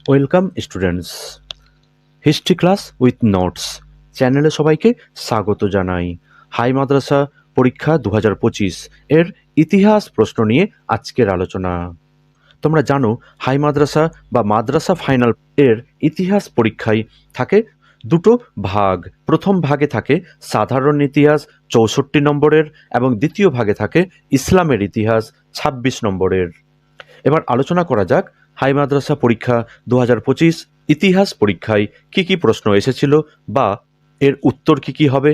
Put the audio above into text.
Welcome students, history class with notes চ্যানেলে সবাইকে স্বাগত জানাই। হাই মাদ্রাসা পরীক্ষা 2025 এর ইতিহাস প্রশ্ন নিয়ে আজকের আলোচনা। তোমরা জানো হাই মাদ্রাসা বা মাদ্রাসা ফাইনাল এর ইতিহাস পরীক্ষায় থাকে দুটো ভাগ। প্রথম ভাগে থাকে সাধারণ ইতিহাস 64 নম্বরের এবং দ্বিতীয় ভাগে থাকে ইসলামের ইতিহাস 26 নম্বরের। এবার আলোচনা করা যাক হাই মাদ্রাসা পরীক্ষা 2025 ইতিহাস পরীক্ষায় কি কি প্রশ্ন এসেছিল বা এর উত্তর কি কি হবে।